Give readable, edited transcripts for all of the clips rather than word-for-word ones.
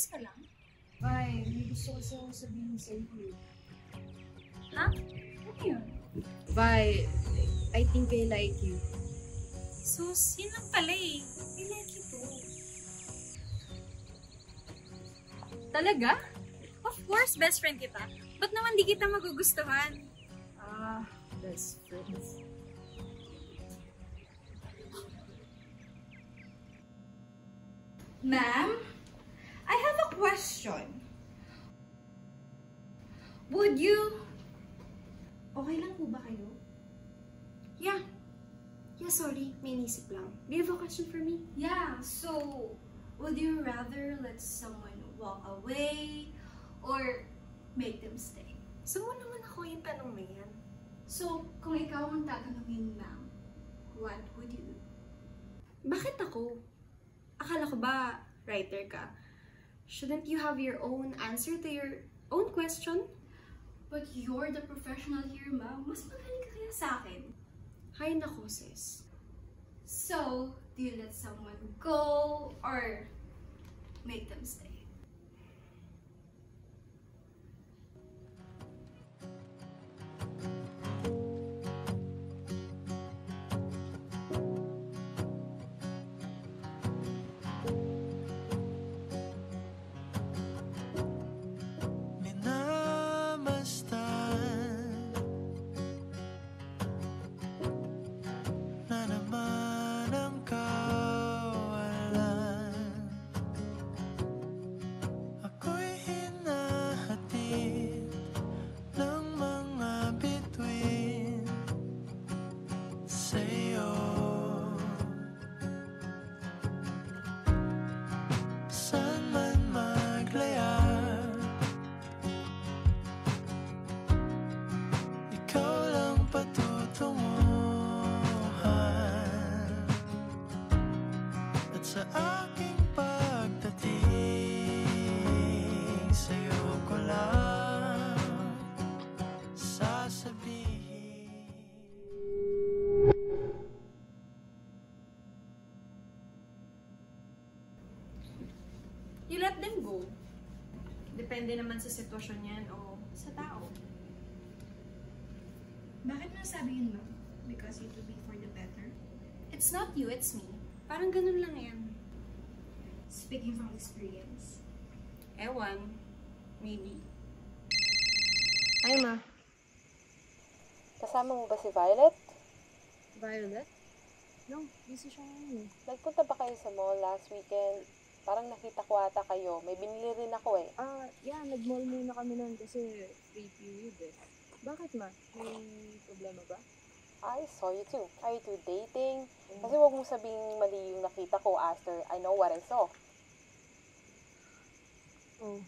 Ayos ka lang? Ay, may gusto kasi akong sabihin sa iyo. Ha? Ano yun? Vi, I think I like you. Sus, yun lang pala eh. I like you too. Talaga? Of course, best friend kita. Ba't naman di kita magugustuhan? Ah, best friends. Ma'am, I have a question. Would you... Okay lang po ba kayo? Yeah. Yeah, sorry. May inisip lang. Do you have a question for me? Yeah, so... Would you rather let someone walk away or make them stay? So mo naman ako yung tanong na yan. So, kung ikaw ang tatanungin, ma'am, what would you do? Bakit ako? Akala ko ba writer ka? Shouldn't you have your own answer to your own question? But you're the professional here, ma'am. Mas magaling ka kaya sa akin. Hay nako, sis. So, do you let someone go or make them stay? Sa aking pagdating, sa'yo ko lang sasabihin. You let them go. Depende naman sa sitwasyon yan o sa tao. Bakit nasabi yun, ma'am? Because it would be for the better? It's not you, it's me. Parang ganun lang yan. Speaking from experience. Ewan. Maybe. Hi, Ma. Kasama mo ba si Violet? Violet? No, busy siya ngayon eh. Nagpunta ba kayo sa mall last weekend? Parang nakita ko ata kayo. May binili rin ako eh. Yeah, nag-mall muna kami nun kasi free period eh. Bakit, Ma? May problema ba? I saw you too. Are you two dating? Kasi huwag mong sabing mali yung nakita ko after I know what I saw. Oh.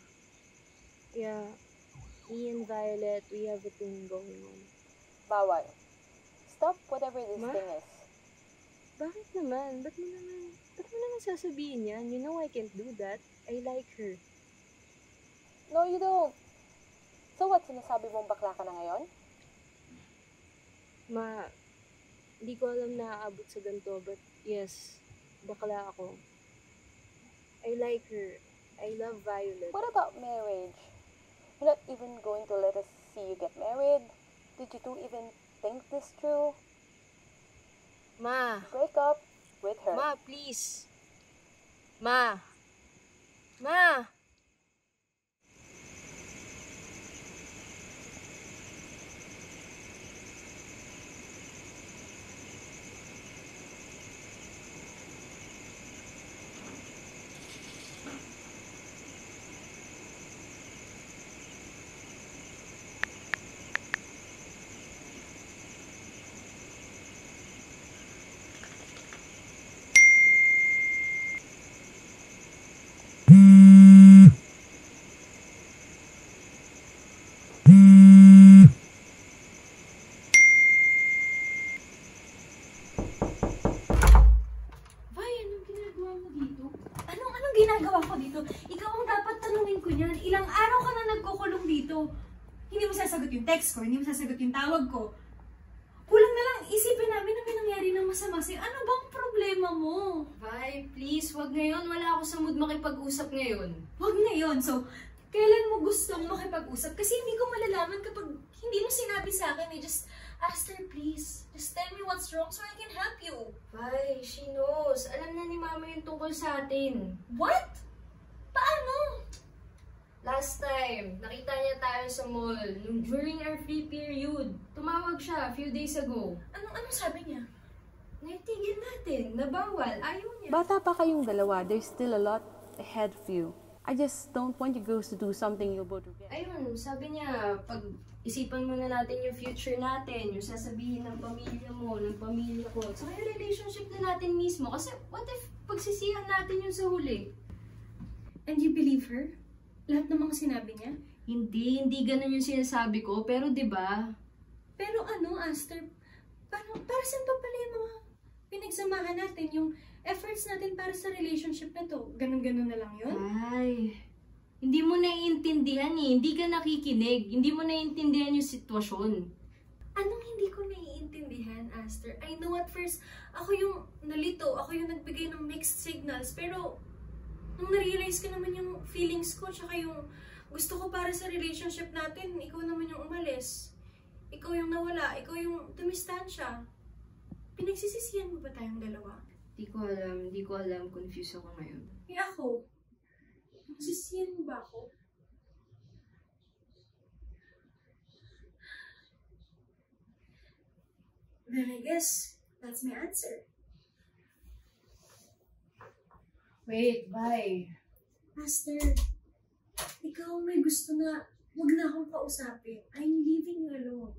Yeah. Me and Violet, we have a thing going on. Bawal. Stop whatever this Ma? thing is. Bakit naman? Ba't mo naman sasabihin yan? You know I can't do that. I like her. No, you don't. So what, sinasabi mong bakla ka na ngayon? Ma, hindi ko alam na aabot sa ganito, but yes, bakla ako. I like her. I love Violet. What about marriage? You're not even going to let us see you get married? Did you two even think this through? Ma! Break up with her. Ma, please! Ma! Ma! ginagawa ko dito? Ikaw ang dapat tanungin ko niyan. Ilang araw ka na nagkukulong dito. Hindi mo sasagot yung text ko, hindi mo sasagot yung tawag ko. Kulang na lang isipin namin na may nangyari ng masama sa'yo. Ano bang problema? problema mo? Vi, please, wag ngayon. Wala ako sa mood makipag-usap ngayon. Huwag ngayon. So, kailan mo gustong makipag-usap? Kasi hindi ko malalaman kapag hindi mo sinabi sa akin. Just, Aster, please. Just tell me what's wrong so I can help you. Vi, she knows. Alam na ni Mama yung tungkol sa atin. What? Paano? Last time, nakita niya tayo sa mall during our free period. Tumawag siya a few days ago. Anong sabi niya? Naitigil natin, na bawal. Ayaw niya. Bata pa kayong dalawa, there's still a lot ahead of you. I just don't want you girls to do something you'll both regret. Ayun, sabi niya, pag isipan muna natin yung future natin, yung sasabihin ng pamilya mo, ng pamilya ko, at saka yung relationship na natin mismo. Kasi what if pagsisihan natin yun sa huli? And you believe her? Lahat ng mga sinabi niya? Hindi ganun yung sinasabi ko, pero 'di ba? Pero Aster, para saan pa pala yung mga pinagsamahan natin, yung efforts natin para sa relationship na to? Ganun-ganun na lang yun? Ay, hindi mo naiintindihan eh. Hindi ka nakikinig. Hindi mo naiintindihan yung sitwasyon. Anong hindi ko naiintindihan, Aster? I know at first, ako yung nalito, ako yung nagbigay ng mixed signals, pero nung na-realize ko naman yung feelings ko, tsaka yung gusto ko para sa relationship natin, ikaw naman yung umalis. Ikaw yung nawala, ikaw yung dumistansya. Pinagsisisihan mo ba tayong dalawa? Hindi ko alam. Confused ako ngayon. Eh ako? Nagsisihan mo ba ako? Then I guess, that's my answer. Wait, bye. Master, ikaw may gusto na huwag na akong kausapin. I'm leaving you alone.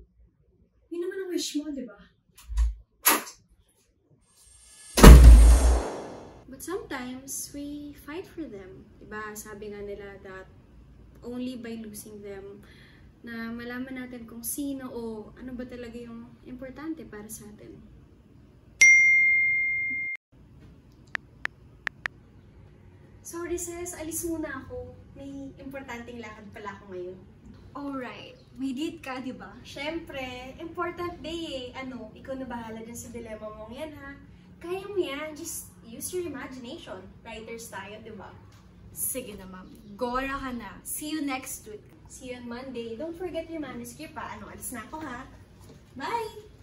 Yun naman ang wish mo, di ba? But sometimes, we fight for them. Diba? Sabi nga nila that only by losing them na malaman natin kung sino o ano ba talaga yung importante para sa atin. Sorry sis, alis muna ako. May importanteng lakad pala ako ngayon. Alright, may date ka, di ba? Siyempre, important day eh. Ikaw na bahala dyan sa dilemma mong yan ha. Kaya mo yan, just use your imagination. Writers tayo, di ba? Sige na ma'am, gora ka na. See you next week. See you on Monday. Don't forget your manuscript pa. Alis na ako ha. Bye!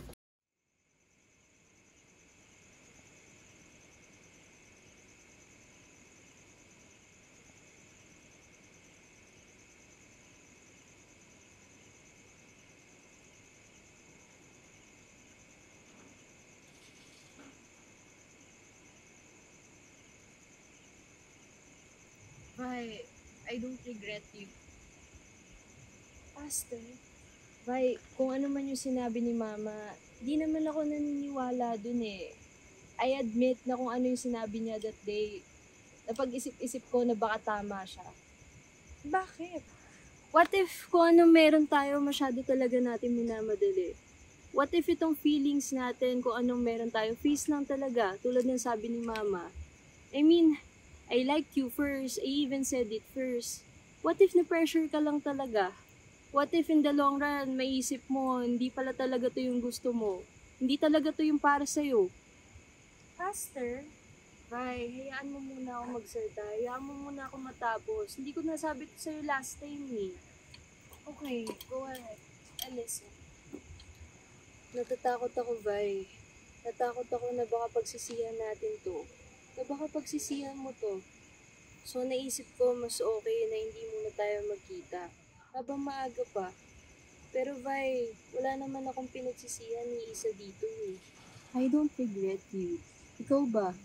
I don't regret you. Aster, Vi, kung ano man yung sinabi ni Mama, di naman ako naniniwala dun eh. I admit na kung ano yung sinabi niya that day, napag-isip-isip ko na baka tama siya. Bakit? What if kung ano meron tayo masyado talaga natin minamadali? What if itong feelings natin kung anong meron tayo, face lang talaga, tulad ng sabi ni Mama. I mean, I liked you first, I even said it first. What if na-pressure ka lang talaga? What if in the long run, maisip mo, hindi pala talaga to yung gusto mo? Hindi talaga to yung para sa'yo? Aster, Vi, hayaan mo muna ako magsalita. Hayaan mo muna ako matapos. Hindi ko nasabi to sa'yo last time eh. Okay, go ahead. I listen. Natatakot ako, Vi. Natakot ako na baka pagsisihan natin to. Na baka pagsisihan mo to. So naisip ko mas okay na hindi muna tayo magkita. Habang maaga pa. Pero Vi, wala naman akong pinagsisihan ni isa dito eh. I don't regret you. Ikaw ba?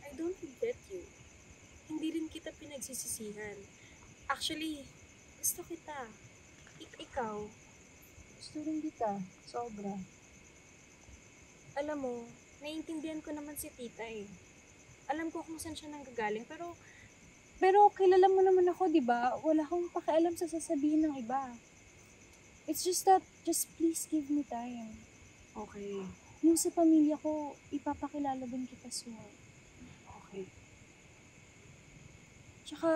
I don't regret you. Hindi rin kita pinagsisisihan. Actually, gusto kita. Ikaw, gusto rin kita. Sobra. Alam mo, naiintindihan ko naman si tita eh. Alam ko kung saan siya nanggagaling, pero kilala mo naman ako, di ba? Wala akong pakialam sa sasabihin ng iba. It's just that, just please give me time. Okay. Yung sa pamilya ko, ipapakilala din kita soon. Okay. Tsaka,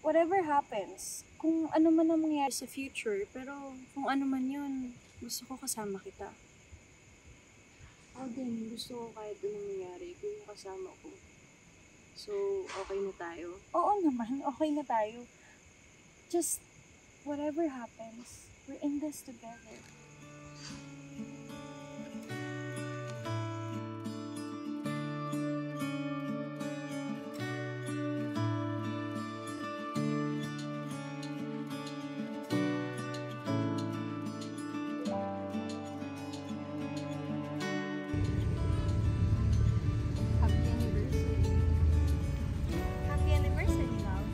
whatever happens, kung ano man ang mangyari sa future, pero kung ano man yun, gusto ko kasama kita. Ako din, gusto ko kahit anong nangyari kung kasama ko. So, okay na tayo. Oo naman, okay na tayo. Just, whatever happens, we're in this together. Happy anniversary. Happy anniversary, love.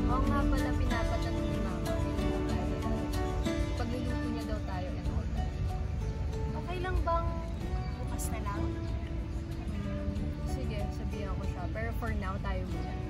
Oo nga pala, pinapatanong ni Mama kailan daw tayo pagluluto niya daw tayo and all that. Okay lang bang bukas na lang? Sige, sabihan ko siya. Pero for now, tayo muna.